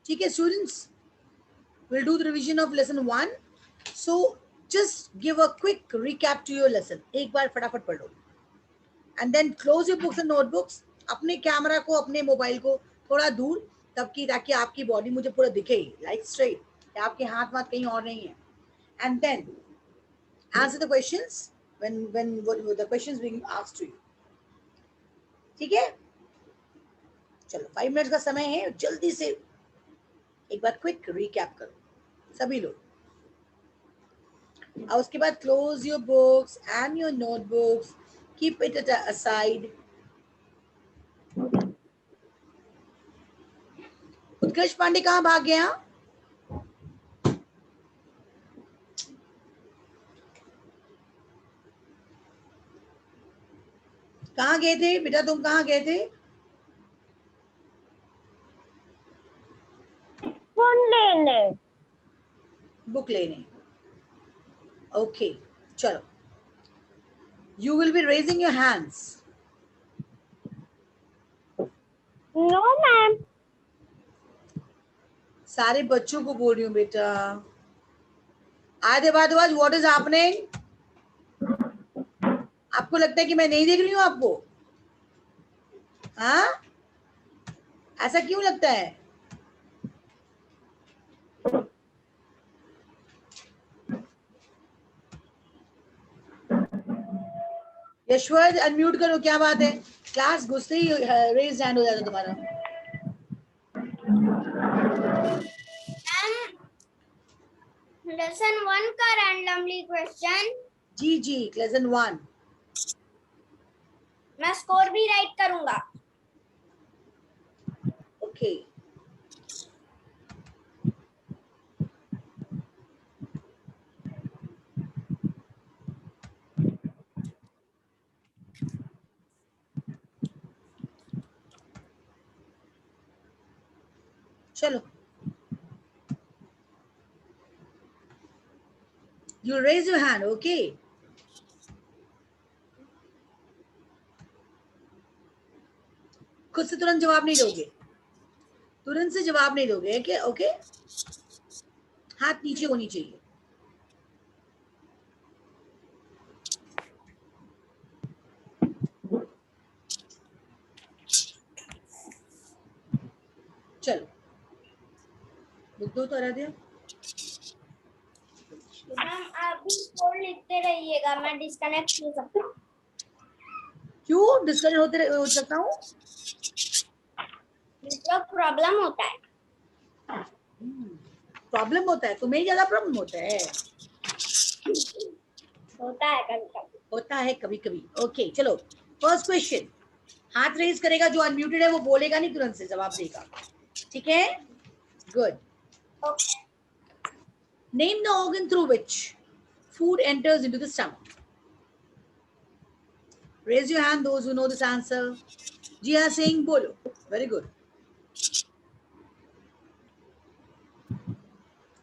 ठीक है students, we'll do the revision of lesson 1. So just give a quick recap to your lesson. एक बार फटाफट पढ़ लो and then close your books and notebooks. अपने camera को, अपने मोबाइल को थोड़ा दूर तब की, ताकि आपकी बॉडी मुझे पूरा दिखे, लाइक स्ट्रेट, या आपके हाथ वाथ कहीं और नहीं है. And then answer the questions when the questions being asked to you. ठीक है, चलो 5 मिनट का समय है, जल्दी से एक बार क्विक रिकैप करो सभी लोग. और उसके बाद close your books and your notebooks, keep it aside. Utkarsh Pandey कहाँ भाग गया? कहाँ गए थे बेटा, तुम कहाँ गए थे? फोन लेने, बुक लेने. ओके चलो, you will be raising your hands. No ma'am. सारे बच्चों को बोल रही हूँ बेटा. आदिवाद व्हाट इज हैपनिंग? आपको लगता है कि मैं नहीं देख रही हूँ आपको? हाँ, ऐसा क्यों लगता है? यशवंत अनम्यूट करो, क्या बात है? क्लास घुसते ही रेज हैंड हो जाता तुम्हारा. लेसन 1 का रैंडमली क्वेश्चन. जी जी, लेसन 1. मैं स्कोर भी राइट करूंगा. ओके चलो, you raise your hand, okay? खुद से तुरंत जवाब नहीं दोगे, तुरंत से जवाब नहीं दोगे, ओके ओके? हाथ नीचे होनी चाहिए. चलो लिख दो तो आराध्या. मैम आप भी स्कोर लिखते रहिएगा, मैं डिस्कनेक्ट हो सकता हूँ. क्यों डिस्कनेक्ट हो सकता हूँ? नेटवर्क प्रॉब्लम होता है. प्रॉब्लम होता है? तुम्हें ज्यादा प्रॉब्लम होता है? होता है कभी कभी. होता है कभी कभी. ओके चलो, फर्स्ट क्वेश्चन. हाथ रेज करेगा जो अनम्यूटेड है वो बोलेगा नहीं, तुरंत से जवाब देगा. ठीक है, good. Okay. Name the organ through which food enters into the stomach. Raise your hand those who know this answer. Jia saying bolo. Very good.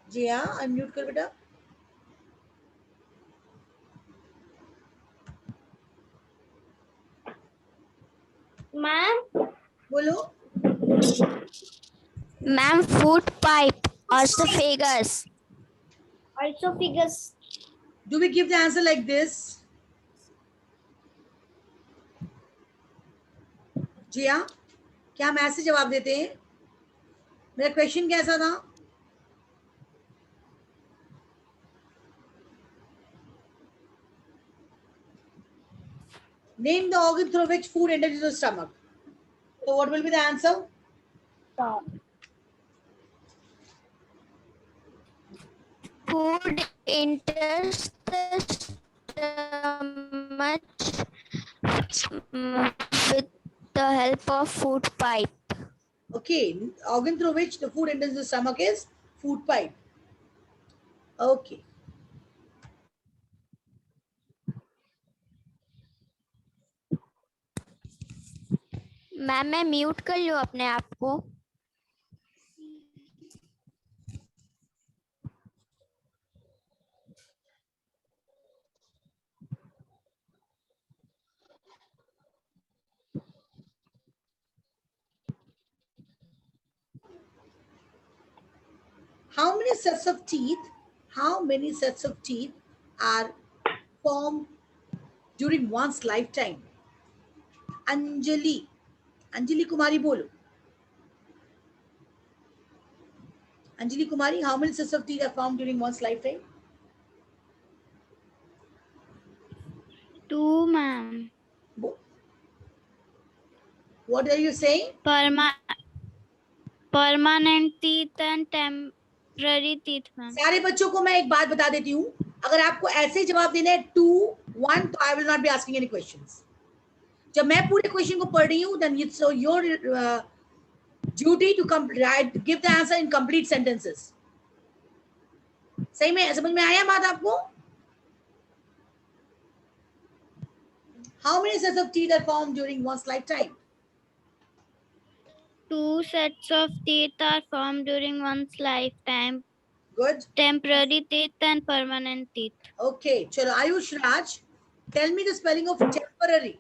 Jia, unmute कर बेटा. मैम बोलो. Ma'am food pipe, oesophagus. Oesophagus. Do we give the answer like this? जिया, क्या हम ऐसे जवाब देते हैं? मेरा क्वेश्चन कैसा था? Name the organ through which food enters into the stomach. So what will be the answer? Food enters the stomach with the help of food pipe. Okay, organ through which the food enters the stomach is food pipe. Okay. Ma'am मैं mute कर लूँ अपने आप को? How many sets of teeth? How many sets of teeth are formed during one's lifetime? Anjali. Anjali Kumari bolo. Anjali Kumari, how many sets of teeth are formed during one's lifetime? 2, ma'am. What are you saying? Permanent teeth and temporary teeth, ma'am. सारे बच्चों को मैं एक बात बता देती हूँ, अगर आपको ऐसे जवाब देने हैं 2, 1, तो I will not be asking any questions. जब मैं पूरे क्वेश्चन को पढ़ रही हूँ, then it's your duty to give the answer in complete sentences. सही में समझ में आया बात आपको? How many sets of teeth are formed during one's lifetime? 2 sets of teeth are formed during one's lifetime. Good. Temporary teeth and permanent teeth. Okay, chalo Ayush Raj, tell me the spelling of temporary.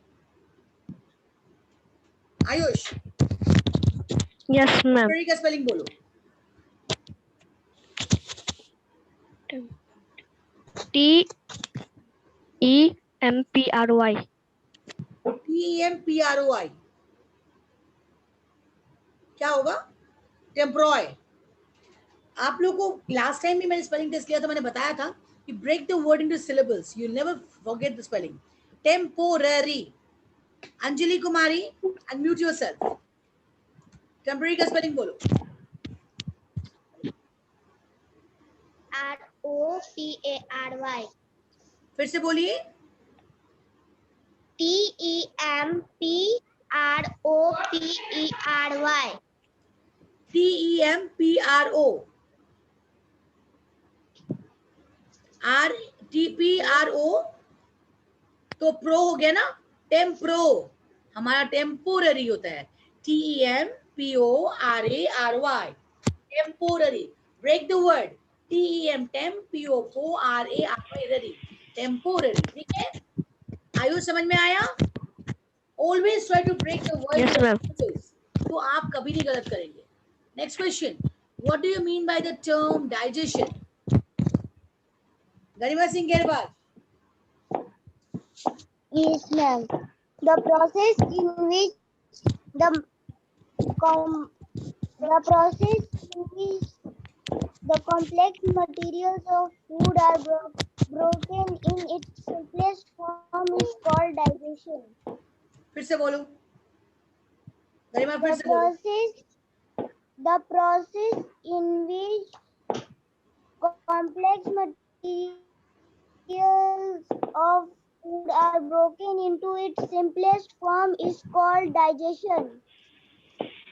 Ayush. Yes, ma'am. Temporary का spelling बोलो. T-E-M-P-R-Y. T-E-M-P-R-O-I. क्या होगा? टेम्प्रोय. आप लोगों को last time भी मैंने spelling test किया था, मैंने बताया था कि break the word into syllables, you never forget the spelling. Temporary. Anjali Kumari, unmute yourself. Temporary का स्पेलिंग बोलो. ROPARY. फिर से बोलिए. TEMPROPERY. TEMPRO. RTPRO. तो प्रो हो गया ना. टेम्प्रो हमारा टेम्पोररी होता है. TEMPORARY. Temporary. Break the word. TEMPORARY. Temporary. ठीक है. आयु समझ में आया? Always try to break the word. Yes, ma'am. तो आप कभी नहीं गलत करेंगे. Next question. What do you mean by the term digestion? Garima Singh Grewal. Yes, ma'am. The process in which the complex materials of food are broken in its simplest form is called digestion. फिर से बोलो. गरिमा फिर से बोलो. The process in which complex materials of food are broken into its simplest form is called digestion.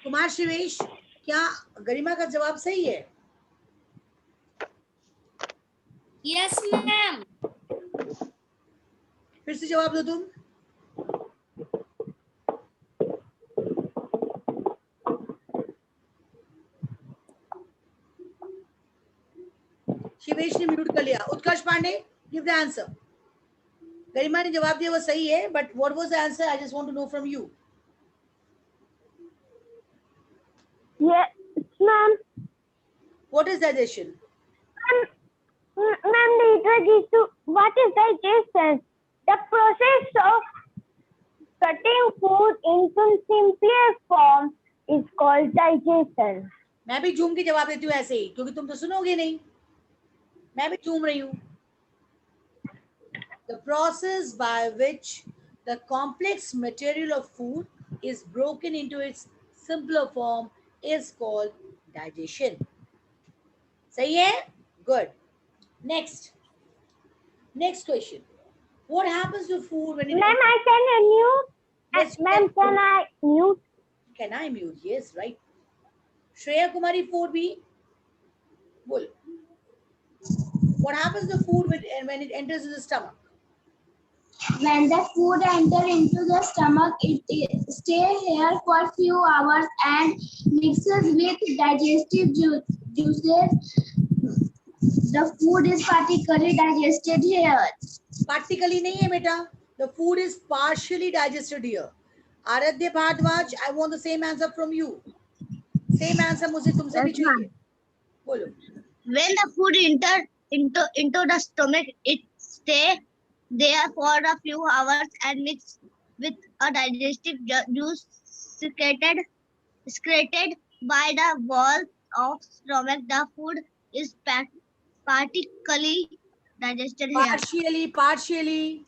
Kumar Shivesh, क्या गरिमा का जवाब सही है? Yes, ma'am. फिर से जवाब दो तुम. शिवेश ने म्यूट कर लिया. Utkarsh Pandey, give the answer. Garima ने जवाब दिया वो सही है, but what was the answer? I just want to know from you. Yes, ma'am. What is digestion? Ma'am, what is digestion? The process of cutting food into simpler form is called digestion. मैं भी झूम के जवाब देती हूँ ऐसे ही, क्योंकि तुम तो सुनोगे नहीं. मैं भी झूम रही हूँ. The process by which the complex material of food is broken into its simpler form is called digestion. सही है? Good. Next question. What happens to food when it... Ma'am, I can mute. Yes, Ma'am, can I mute? Can I mute? Yes, right. Shreya Kumari 4B. Bol. What happens to food when it enters the stomach? When the food enters into the stomach, it stays here for a few hours and mixes with digestive juices. The food is partially digested here. Partially नहीं है बेटा. The food is partially digested here. आराध्य Bhardwaj, I want the same answer from you. Same answer मुझे तुमसे भी चाहिए. बोलो. When the food enter into the stomach, it stay there for a few hours and mix with a digestive juice secreted by the walls of stomach. The food is partially digested here. partially. Partially.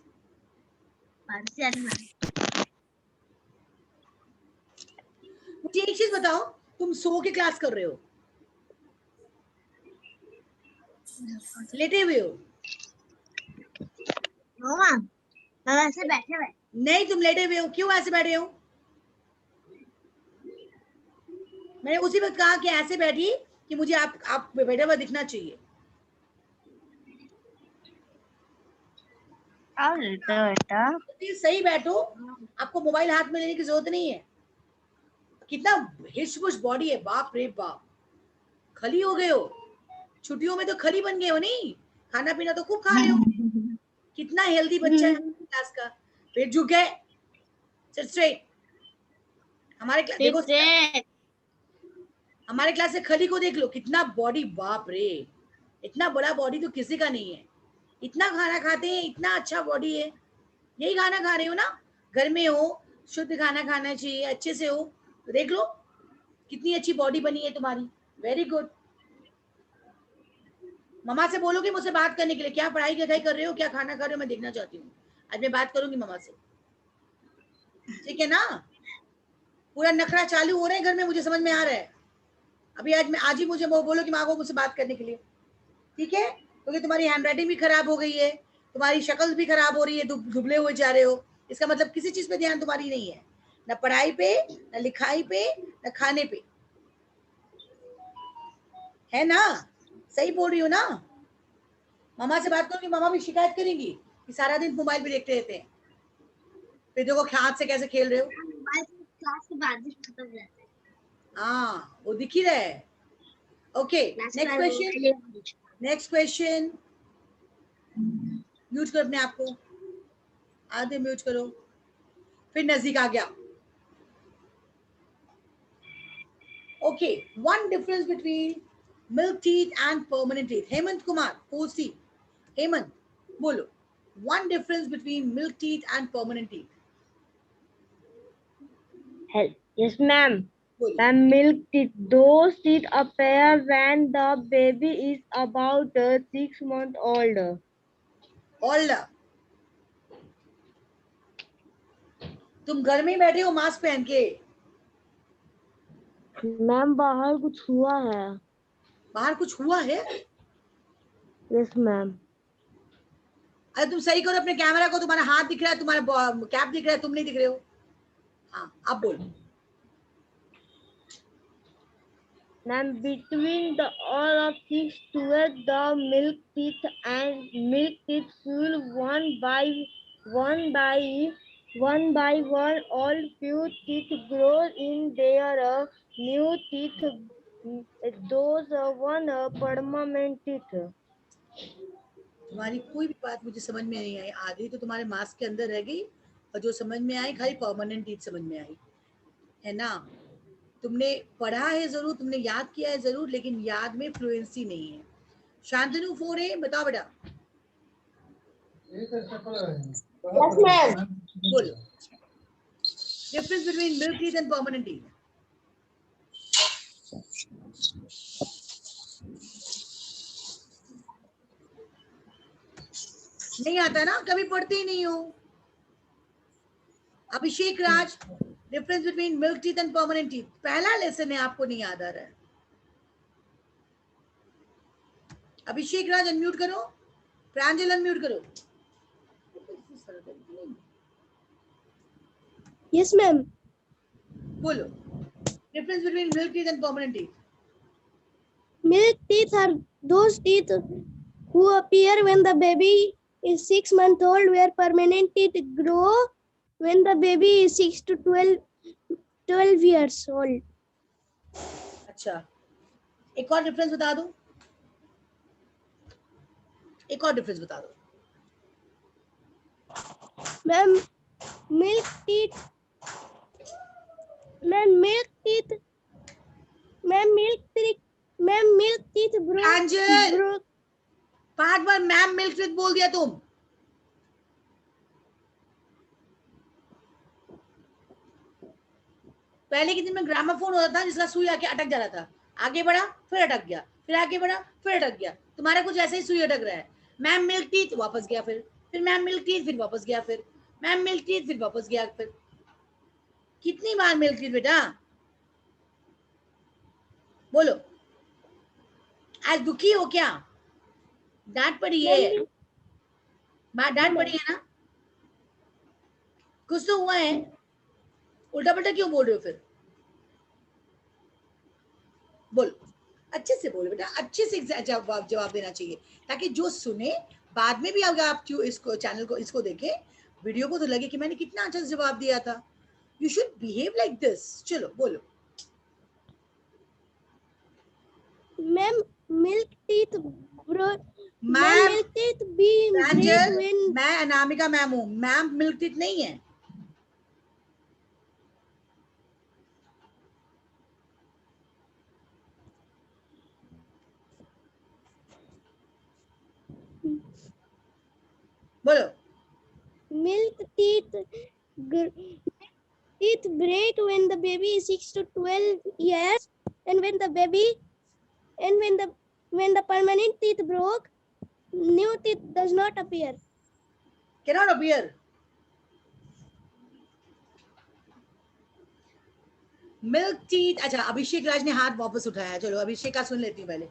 मुझे एक चीज बताओ, तुम सो के class कर रहे हो, लेटे हुए हो? No, ma'am. मैं वैसे बैठे हुए. नहीं, तुम लेटे हुए हो, क्यों ऐसे बैठे हो? मैंने उसी वक्त कहा कि ऐसे बैठिए कि मुझे आप बैठे हुआ दिखना चाहिए। बेटा. सही बैठो, आपको मोबाइल हाथ में लेने की जरूरत नहीं है। कितना हिश-बुश बॉडी है, बाप रे बाप, खली हो गए हो। छुट्टियों में तो खली बन गए हो नहीं, खाना पीना तो खूब खा रहे हो। कितना हेल्दी बच्चा है क्लास का। पेट झुक गए, सिट स्ट्रेट। हमारे क्लास देखो, हमारे क्लास से खली को देख लो, कितना बॉडी, बाप रे, इतना बड़ा बॉडी तो किसी का नहीं है। इतना खाना खाते हैं, इतना अच्छा बॉडी है। यही खाना खा रहे हो ना, घर में हो, शुद्ध खाना खाना चाहिए, अच्छे से हो, तो देख लो कितनी अच्छी बॉडी बनी है तुम्हारी। Very good. मम्मा से बोलोगे मुझसे बात करने के लिए, क्या पढ़ाई लिखाई कर रहे हो, क्या खाना खा रहे हो, मैं देखना चाहती हूँ। आज मैं बात करूंगी मम्मा से, ठीक है ना? पूरा नखरा चालू हो रहा है घर में, मुझे समझ में आ रहा है। अभी आज ही मुझे वो बोलो कि माँ को मुझसे बात करने के लिए, ठीक है? क्योंकि तुम्हारी हैंड राइटिंग भी खराब हो गई है, तुम्हारी शक्ल भी खराब हो रही है, दुबले हुए जा रहे हो। इसका मतलब किसी चीज पे ध्यान तुम्हारी नहीं है, ना पढ़ाई पे, ना लिखाई पे, ना खाने पे, है ना? सही बोल रही हो ना? मामा से बात करूंगी, मामा भी शिकायत करेंगी कि सारा दिन मोबाइल पे देखते रहते हैं। फिर देखो हाथ से कैसे खेल रहे हो। क्लास के बाद ही खत्म हो जाता है. हाँ, वो दिख ही रहा है। Okay, next question. म्यूट करो अपने आप को, आधे म्यूट करो, फिर नजदीक आ गया। Okay, one difference between milk teeth and permanent teeth. Hemant Kumar, Kosi, Hemant बोलो, one difference between milk teeth and permanent teeth. Yes, ma'am. बोलो। Ma'am, milk teeth. Those teeth appear when the baby is about 6 months old. All, तुम घर में ही बैठे हो mask पहन के? Ma'am बाहर कुछ हुआ है। बाहर कुछ हुआ है? Yes ma'am. अरे तुम सही करो अपने कैमरा को, तुम्हारा हाथ दिख रहा है, तुम्हारा कैप दिख रहा है, तुम नहीं दिख रहे हो। हाँ, अब बोलो। Ma'am, between the all of 6 to 8, the milk teeth will one by one, all few teeth grow in their new teeth. Those one permanent teeth. तुम्हारी कोई भी बात मुझे समझ में नहीं आई, आधी तो तुम्हारे मास्क के अंदर रह गई, और जो समझ में आई खाली परमानेंट टीथ समझ में आई, है ना? तुमने पढ़ा है जरूर, तुमने याद किया है जरूर, लेकिन याद में फ्लुएंसी नहीं है। शांतनु 4A, बताओ बेटा। Yes, ma'am. बोलो, difference between milk teeth and permanent teeth. नहीं आता ना, कभी पढ़ते ही नहीं हो। Abhishek Raj, difference between milk teeth and permanent teeth, पहला लेसन है, आपको नहीं याद आ रहा है। अभिषेक राज अनम्यूट करो, प्रांजल अनम्यूट करो। Yes, ma'am. बोलो, difference between milk teeth and permanent teeth. Milk teeth are those teeth who appear when the baby is 6 months old, where permanent teeth grow when the baby is 6 to 12 years old. अच्छा, एक और difference बता दो, एक और difference बता दो। Ma'am, milk teeth. Ma'am, milk teeth. Ma'am, milk teeth grow angel, brook 5 bar ma'am milk with बोल दिया तुम। पहले के दिन में ग्रामाफोन होता था जिसका सुई आके अटक जा रहा था, आगे बढ़ा फिर अटक गया, फिर आगे बढ़ा फिर अटक गया। तुम्हारा कुछ ऐसे ही सुई अटक रहा है। मैम मिल्क टीथ वापस गया, फिर मैम मिल्क टीथ फिर वापस गया, फिर मैम मिल्क टीथ फिर वापस गया। फिर कितनी बार मिल्क टीथ बेटा, बोलो। आज दुखी हो क्या? डांट पड़ी है, डांट पड़ी है ना? कुछ तो हुआ है, उल्टा पुल्टा क्यों बोल रहे हो? फिर बोलो, अच्छे से बोलो बेटा, अच्छे से जवाब देना चाहिए, ताकि जो सुने बाद में भी अगर आप इसको चैनल को इसको देखें वीडियो को, तो लगे कि मैंने कितना अच्छा जवाब दिया था। You should behave like this. चलो बोलो। Ma'am milk teeth bro ma'am milk teeth be break angel, when मैं अनामिका मैम हूँ, मैम मिल्क टीथ नहीं है। बोलो। milk teeth break when the baby is 6 to 12 years, and when the permanent teeth broke, new teeth does not appear. Cannot appear. Milk teeth. अच्छा, अभिषेक राज ने हाथ वापस उठाया। चलो अभिषेक का सुन लेती हूँ पहले।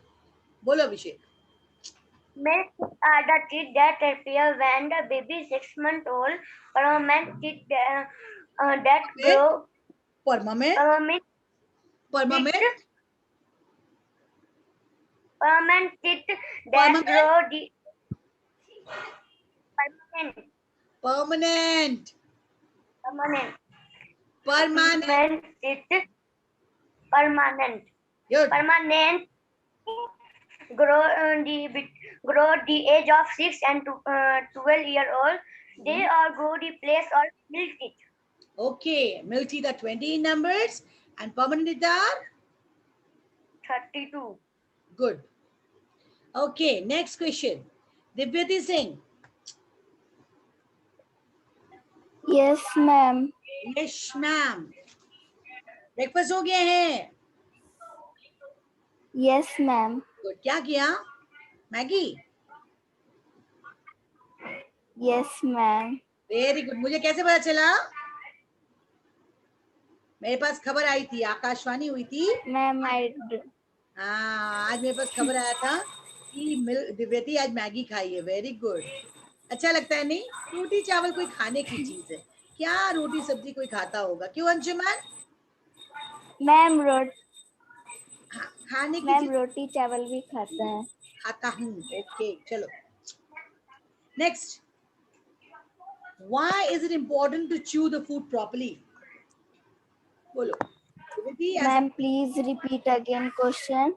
बोलो अभिषेक। Milk are the teeth that appear when the baby is 6 months old. Permanent teeth that grow. Permanent Permanent permanent permanent teeth that Permanent? grow. Permanent. Permanent Permanent. Permanent Teeth. Permanent. Good. Permanent grow the age of 6 and 12 year old. They are grow the place of milk teeth. Okay, milk teeth are 20 in numbers and permanent teeth are 32. good. Okay, next question. Divyati Singh. Yes, ma'am. Yes, ma'am. Breakfast हो गया है? Yes, ma'am. Good. क्या किया? Maggi? Yes, ma'am. Very good. मुझे कैसे पता चला? मेरे पास खबर आई थी, आकाशवाणी हुई थी। Ma'am, हाँ, आज मेरे पास खबर आया था कि दिव्यति आज मैगी खाई है। Very good. अच्छा लगता है नहीं? रोटी चावल कोई खाने की चीज है क्या? रोटी सब्जी कोई खाता होगा, क्यों अंशुमन? मैम खाने की मैम चीज रोटी चावल भी खाता है। खाता हूँ। ओके, चलो next. Why is it important to chew the food properly? बोलो दिव्यति। Ma'am, please repeat again question.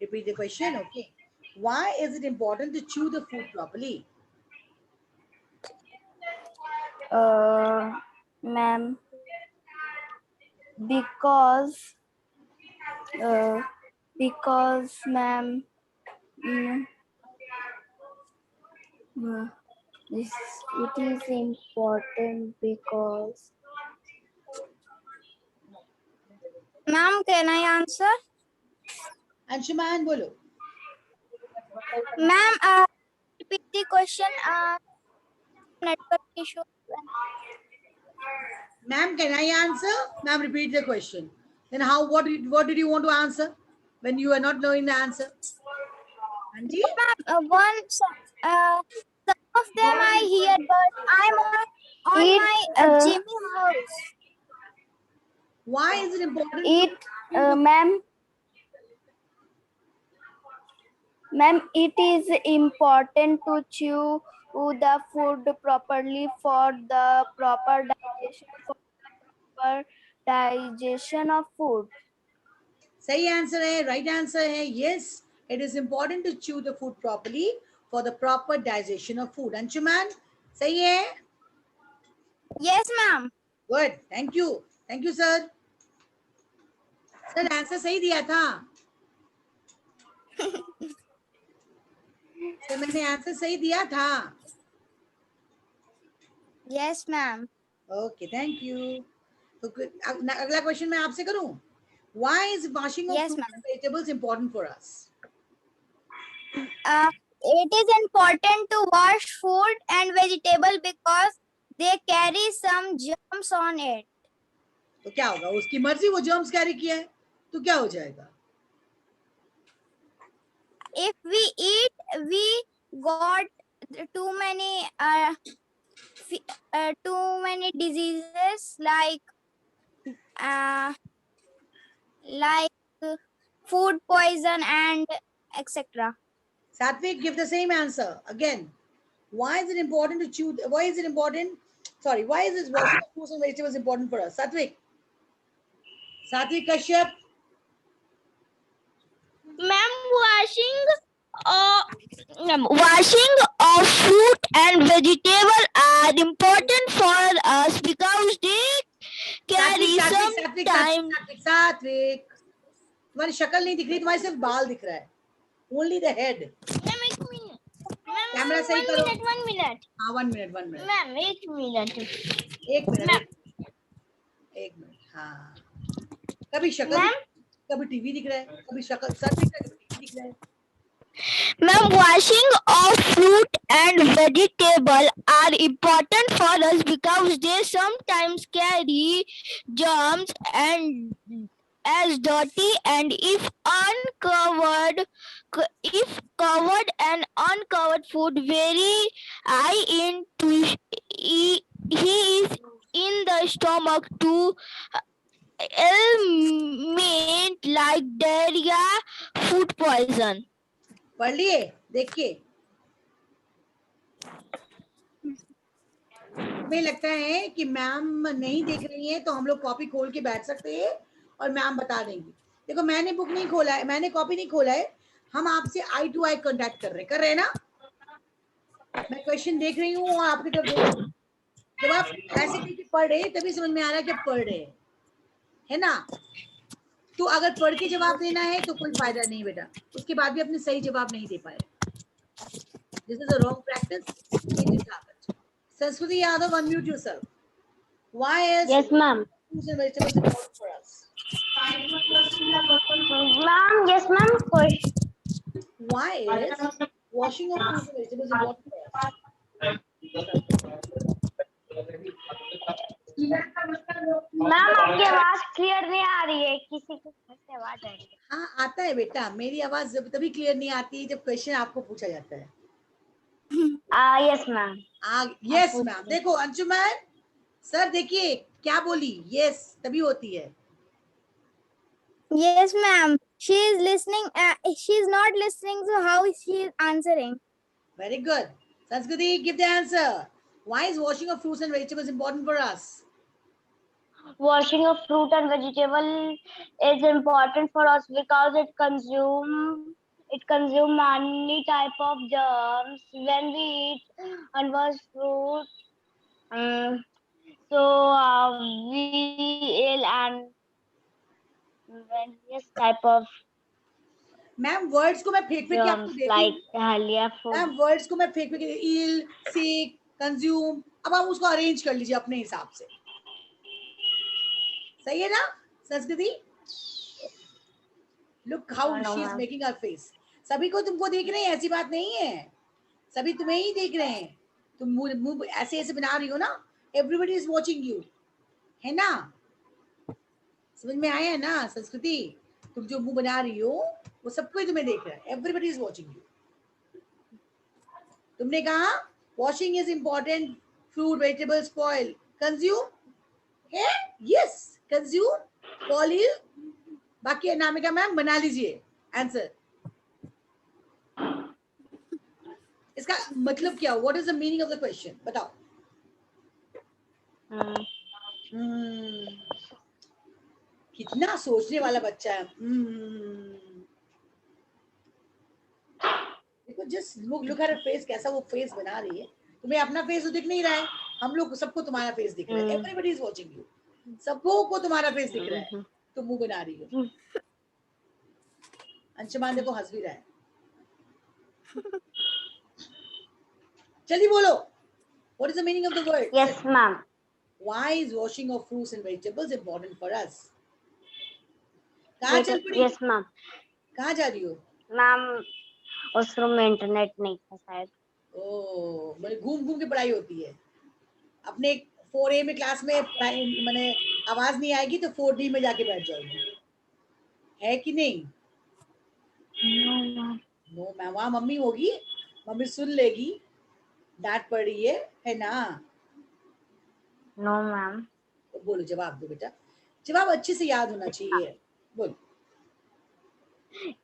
Repeat the question. Okay. Why is it important to chew the food properly? Ma'am, because ma'am, it is important because. Ma'am, can I answer? Anshuman बोलो। Ma'am, repeat the question. Network issue. Ma'am, can I answer? Ma'am, repeat the question. Then how? What did you want to answer when you are not knowing the answer? Anji? Ma'am, some of them I hear, but I'm on my Jimmy house. Why is it important? Ma'am, it is important to chew the food properly for the proper digestion of food. सही answer है, right answer है। Yes, it is important to chew the food properly for the proper digestion of food. Anshuman सही है? Yes, ma'am. Good, thank you sir. Sir answer सही दिया था। तो मैंने आंसर सही दिया था. Yes, ma'am. Okay, thank you. तो अगला क्वेश्चन मैं आपसे करूं. Why is washing of Yes, fruits ma'am. and vegetables important for us? It is important to wash food and vegetable because they carry some germs on it. तो क्या होगा, उसकी मर्जी, वो जर्म्स कैरी किया है तो क्या हो जाएगा. If we eat, we got too many too many diseases uh, like food poison and etc. Satvik, give the same answer again. Why is it important to chew? Why is it important? Sorry, why is this washing of fruits and vegetables important for us? Satvik. Satvik Kashyap. Ma'am, washing of fruit and vegetable are important for us because they carry some Satvik. तुम्हारी शक्ल नहीं दिख रही, तुम्हारी सिर्फ बाल दिख रहा है. Only the head. Ma'am, एक मिनट. कैमरा सही करो. 1 minute. हाँ, 1 minute. Ma'am, 1 minute. एक मिनट. हाँ. कभी शक्ल, कभी टीवी दिख रहा है, कभी शक्ल सर दिख रहा है, कभी टीवी दिख रहा है. Ma'am, washing of fruit and vegetable are important for us because they sometimes carry germs and as dirty and if covered and uncovered food very high into he is in the stomach to ailment like diarrhea, food poison. पढ़ लिए, देखिए. हमें लगता है कि ma'am नहीं देख रही है तो हम लोग कॉपी खोल के बैठ सकते हैं और मैम बता देंगी. देखो, मैंने बुक नहीं खोला है, मैंने कॉपी नहीं खोला है. हम आपसे आई टू आई कांटेक्ट कर रहे हैं ना. मैं क्वेश्चन देख रही हूँ और आपकी तरफ देख रही हूँ. जब आप ऐसे करके पढ़ रहे तभी समझ में आ रहा है कि पढ़ रहे हैं, है ना. तो अगर पढ़ के जवाब देना है तो कोई फायदा नहीं बेटा, उसके बाद भी अपने सही जवाब नहीं दे पाए. This is a wrong practice. Change it habit. Sanskriti Yadav, unmute yourself. Why is Yes, ma'am. fruits and vegetables important for us? Ma'am, yes, ma'am. Why is washing of fruits and vegetables important for us? Ma'am, आपकी आवाज clear नहीं आ रही है, किसी के घर से आवाज आ रही है. हाँ, आता है बेटा, मेरी आवाज जब तभी क्लियर नहीं आती है जब क्वेश्चन आपको पूछा जाता है. Yes ma'am. Yes ma'am. देखो अंशुमन सर, देखिए क्या बोली, यस तभी होती है. Yes, ma'am. She is listening. She is not listening, so how is she answering? Very good. Sanskriti, give the answer. Why is washing of fruits and vegetables important for us? Washing of fruit and vegetable is important for us because it consume many type of germs when we eat unwashed fruit. So we ill and various type of ma'am words को मैं फेंक के आपको germs देती like हूँ. dahlia food. Ma'am words को मैं फेंक के इल, सिक, कंज्यूम. अब आप उसको अरेंज कर लीजिए अपने हिसाब से. सही है ना संस्कृति? Look how she is making her face. सभी को तुमको देख रहे हैं, ऐसी बात नहीं है. सभी तुम्हें ही देख रहे हैं. तुम मुंह ऐसे ऐसे बना रही हो ना. एवरीबॉडी इज वाचिंग यू, है ना. समझ में आया है ना संस्कृति? तुम जो मुंह बना रही हो वो सबको ही तुम्हें देख रहा है. Everybody is watching you. तुमने कहा washing is important, fruit vegetable spoil, consume है. यस, कंज्यूम, पॉलिव. बाकी अनामिका मैम बना लीजिए आंसर. इसका मतलब क्या? What is the meaning of the question? बताओ. कितना सोचने वाला बच्चा है. देखो, just look at her face. कैसा वो फेस बना रही है. तुम्हें अपना फेस तो दिख नहीं रहा है, हम लोग सबको तुम्हारा फेस दिख रहा है. Everybody is watching you. सबको को तुम्हारा फेस दिख रहा है. तुम मुंह बना रही हो. अंशुमान देखो हंस भी रहा है. जल्दी बोलो. What is the meaning of the word? Yes, ma'am. Why is washing of fruits and vegetables important for us? कहाँ चल पड़ी? Yes, ma'am. कहाँ जा रही हो? मैम उस रूम में इंटरनेट नहीं था शायद. ओह, मैंने घूम घूम के पढ़ाई होती है. अपने 4A में क्लास में मैंने आवाज नहीं आएगी तो 4D में जाके बैठ जाओगी, है कि नहीं? नो मैम, वहाँ मम्मी होगी, मम्मी सुन लेगी, डांट पड़ रही है ना? No ma'am. तो बोलो, जवाब दो बेटा, जवाब अच्छे से याद होना चाहिए. बोलो.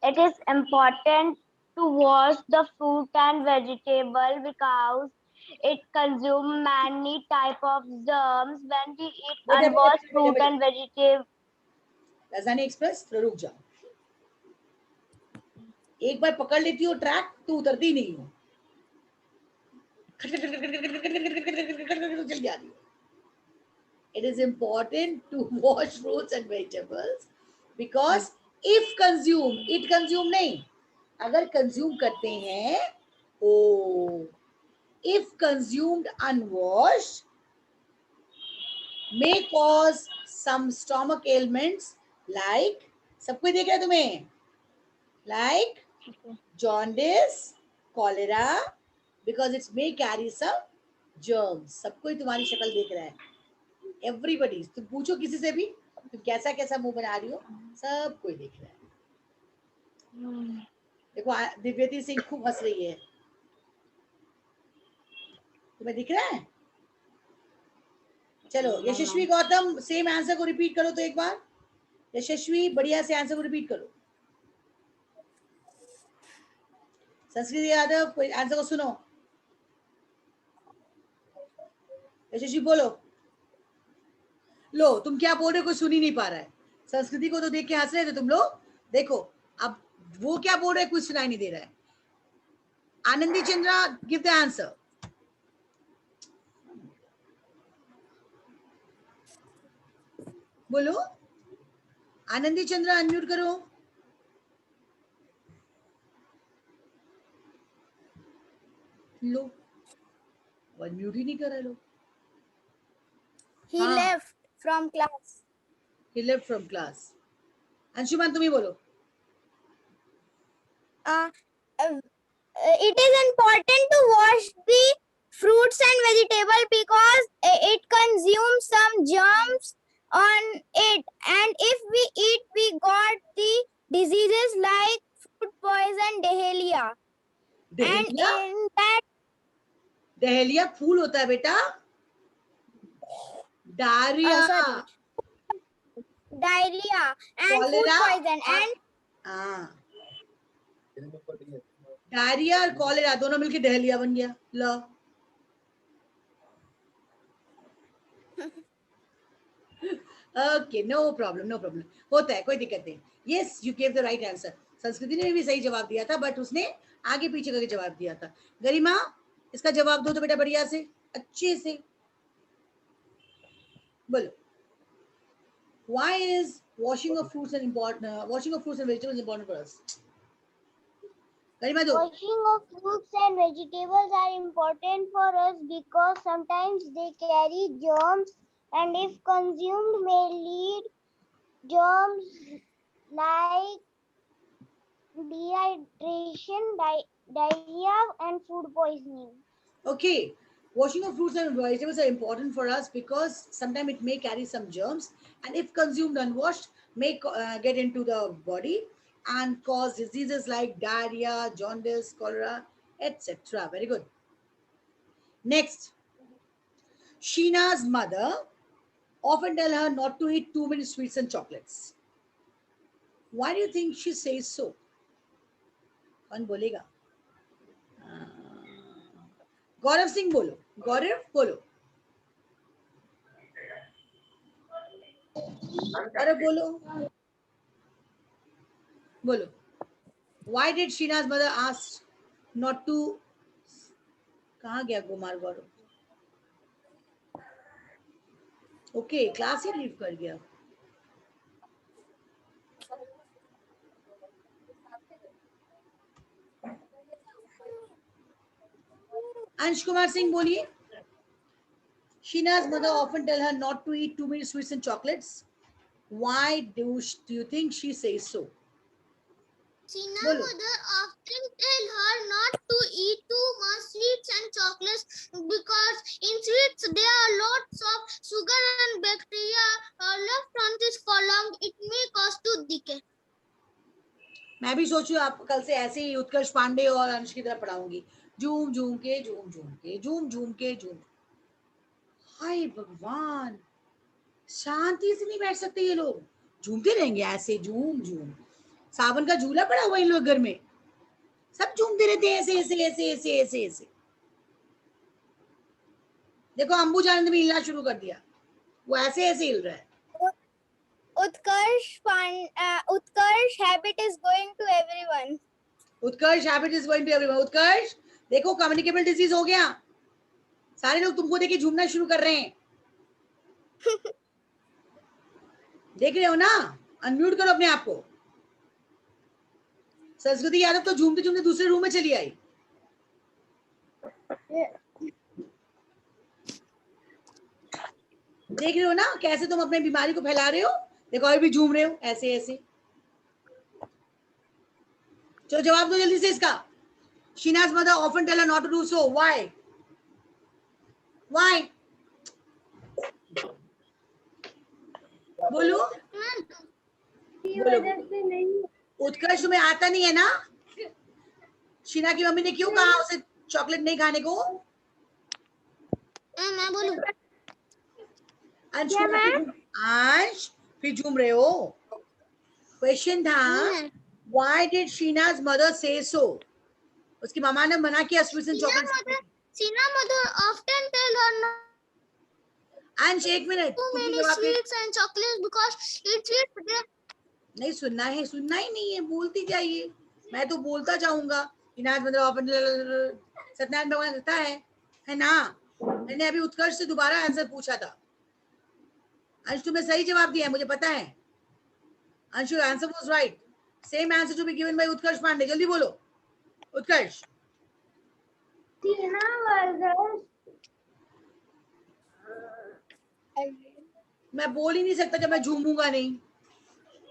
It is important to wash the fruit and vegetable because it consumes many type of germs. When we eat बेटा, unwashed बेटा, fruit बेटा, and vegetable. राजधानी एक्सप्रेस, थोड़ा रुक जाओ. एक बार पकड़ लेती हो ट्रैक तो उतरती नहीं हो. जल्दी आ रही हो. It is important to wash fruits and vegetables because if consume, it consume नहीं, अगर consume करते हैं, oh, if consumed unwashed may cause some stomach ailments like, सबको देख रहा है तुम्हें, like jaundice, cholera, because it may carry some germs. सबको ही तुम्हारी शक्ल देख रहा है. Everybody, तुम पूछो किसी से भी, तुम कैसा कैसा मुंह बना रही हो, सब कोई देख रहा है. देखो दिव्यति सिंह खूब हंस रही है, तुम्हें दिख रहा है? चलो यशस्वी गौतम, सेम आंसर को रिपीट करो तो एक बार. यशस्वी बढ़िया से आंसर को रिपीट करो. संस्कृति यादव, कोई आंसर को सुनो. यशस्वी बोलो. लो, तुम क्या बोल रहे हो, कोई सुन ही नहीं पा रहा है. संस्कृति को तो देख के हंस रहे थे तुम लोग. देखो अब वो क्या बोल रहे हैं, कुछ सुनाई नहीं दे रहा है. Anandi Chandra, give the answer. बोलो. आनंदी चंद्रा, अनम्यूट करो. लो, अनम्यूट ही नहीं कर रहे लोग. He हाँ. left from class. He left from class. Anshuman, तुम ही बोलो. It is important to wash the fruits and vegetable because it consumes some germs on it, and if we eat we got the diseases like food poison, dahlia. And dahlia, in that dahlia फूल होता है बेटा. Diarrhea, sorry, diarrhea and food cholera poison and हाँ, diarrhea और cholera दोनों मिलके dahlia बन गया. लो, okay, no problem, no problem, होता है, कोई दिक्कत नहीं. Yes, you gave the right answer. Sanskriti ने भी सही जवाब दिया था, बट उसने आगे पीछे करके जवाब दिया था. गरिमा, इसका जवाब दो तो बेटा बढ़िया से, अच्छे से बोलो. Why is washing of fruits and vegetables important for us? गरिमा दो. washing of fruits and vegetables are important for us because sometimes they carry germs, and if consumed may lead germs like dehydration, diarrhea and food poisoning. Okay, washing of fruits and vegetables are important for us because sometimes it may carry some germs, and if consumed unwashed may get into the body and cause diseases like diarrhea, jaundice, cholera, etc. Very good. Next, Sheena's mother often tell her not to eat too many sweets and chocolates. Why do you think she says so? कौन बोलेगा? गौरव सिंह बोलो. गौरव बोलो. गौरव बोलो. बोलो. Why did Sheena's mother ask not to? कहाँ गया Kumar Gaurav? Okay, class ही leave कर गया. अंश कुमार सिंह बोलिए. Sheena's mother often tell her not to eat too many sweets and chocolates. Why do you think she says so? Sheena's Bolo. mother often tell her not to eat too much sweets and chocolates because in sweets there are lots of sugar and bacteria left on this for long. It may cause tooth decay. मैं भी सोचू आप कल से ऐसे ही उत्कर्ष पांडे और अंश की तरह पढ़ाऊंगी. झूम झूम के झूम झूम के झूम झूम के झूम. हाय भगवान, शांति से नहीं बैठ सकते ये लोग. झूमते रहेंगे ऐसे झूम झूम. सावन का झूला पड़ा हुआ इन लोग घर में, सब झूमते रहते हैं ऐसे ऐसे ऐसे ऐसे ऐसे ऐसे. देखो अंबुजान ने भी हिलना शुरू कर दिया, वो ऐसे ऐसे हिल रहा है. Utkarsh habit is going to everyone. Utkarsh habit is going to everyone. Utkarsh देखो कम्युनिकेबल डिजीज हो गया, सारे लोग तुमको देख के झूमना शुरू कर रहे हैं. देख रहे हो ना, अनम्यूट करो अपने आप को. सरस्वती यादव तो झूमते झूमते दूसरे रूम में चली आई. देख रहे हो ना कैसे तुम अपने बीमारी को फैला रहे हो. देखो अभी भी झूम रहे हो ऐसे ऐसे. चलो जवाब दो जल्दी से इसका. Sheena's mother often tell her not to do so. Why? Why? बोलो. उत्कर्ष तुम्हें आता नहीं है ना. शीना की मम्मी ने क्यों कहा उसे चॉकलेट नहीं खाने को? मैं बोलूं? अंश फिर झूम रहे हो. क्वेश्चन था why did Sheena's mother say so? उसकी मामा ने मना किया sweets and chocolates. Sheena's mother often tell her not अंश एक minute. too many sweets and chocolates because it's sweet. नहीं सुनना है, सुनना ही नहीं है, बोलती जाइए. मैं तो बोलता जाऊंगा. Sheena's mother often सत्यनारायण भगवान कहता है ना. मैंने अभी उत्कर्ष से दोबारा आंसर पूछा था. अंश तुमने सही जवाब दिया है, मुझे पता है. अंश your answer was right. Same answer to be given by उत्कर्ष पांडे. जल्दी बोलो उत्कर्ष. मैं बोल ही नहीं सकता जब मैं झूमूंगा नहीं.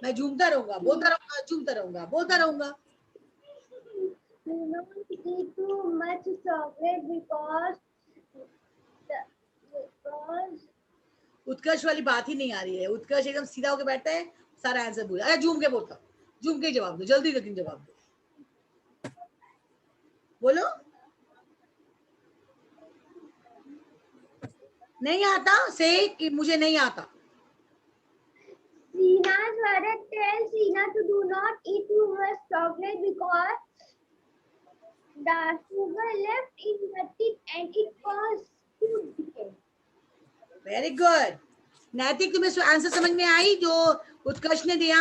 मैं झूमता रहूंगा, बोलता रहूंगा, झूमता रहूंगा, बोलता रहूंगा. Eat too much chocolate because उत्कर्ष वाली बात ही नहीं आ रही है. उत्कर्ष एकदम सीधा होकर बैठता है, सारा आंसर बोला. अरे झूम के बोलता, झूम के जवाब दो जल्दी, लेकिन जवाब दो. बोलो. नहीं आता से कि मुझे नहीं आता. Sheena's mother tells Sheena to do not eat too much chocolate because the sugar left in the teeth and it causes tooth decay. Very good. नैतिक तुम्हें आंसर समझ में आई जो उत्कर्ष ने दिया?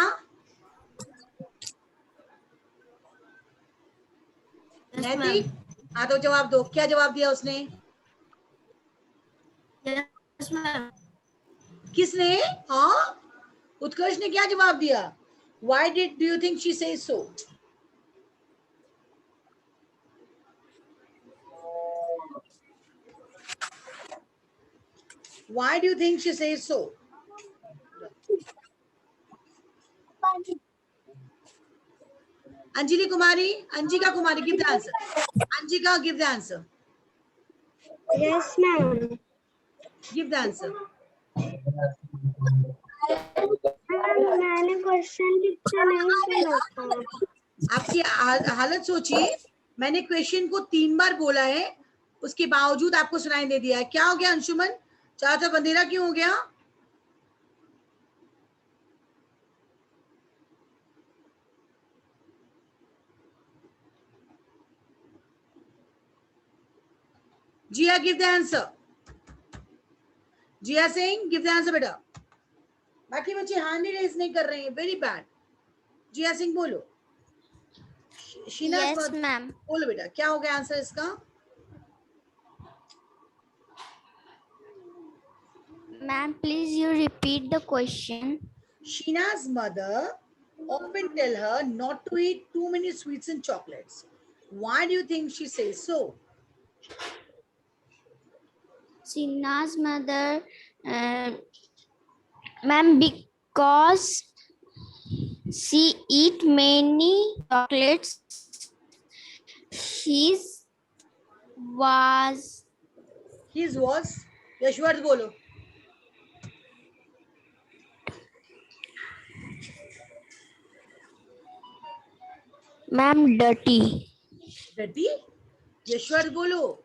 नैतिक हाँ तो जवाब दो. क्या जवाब दिया उसने? Yes, ma'am. किसने? हाँ उत्कर्ष ने क्या जवाब दिया? Why do you think she says so? Why do you think she says so? Anjali Kumari, Anjika Kumari, give the answer. Anjika, give the answer. Yes, ma'am. Give the answer. मैंने question ठीक से नहीं सुना. आपकी हालत सोचिए. मैंने question को 3 बार बोला है, उसके बावजूद आपको सुनाई दे दिया है. क्या हो गया अंशुमन? चाचा बंदेरा क्यों हो गया? Jiya give the answer. Jiya Singh give the answer बेटा. बाकी बच्चे हैंड रेज नहीं कर रहे हैं. Very bad. जिया सिंह बोलो. Sheena Yes, ma'am. बोलो बेटा क्या हो गया आंसर इसका? Ma'am, please you repeat the question. Sheena's mother often tell her not to eat too many sweets and chocolates. Why do you think she says so? Sheena's mother, ma'am, because she eat many chocolates, his was His was. Yashwarth bolo. Ma'am, dirty. Dirty. Yashwarth bolo.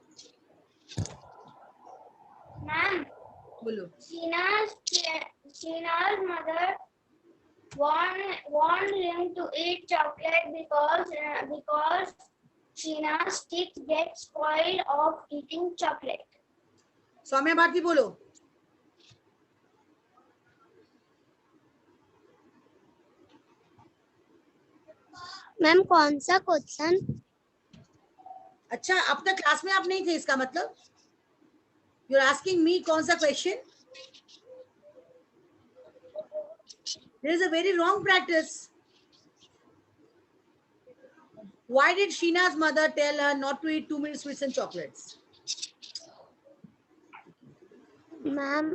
Ma'am, Bolo. Sheena's mother warned him to eat chocolate because Sheena's teeth get spoiled of eating chocolate. Soumya Bharti bolo. Ma'am कौन सा question? अच्छा, अब तक class में आप नहीं थे इसका मतलब? यू आर आस्किंग मी कौन सा question? There is a very wrong practice. Why did Sheena's mother tell her not to eat too many sweets and chocolates? Ma'am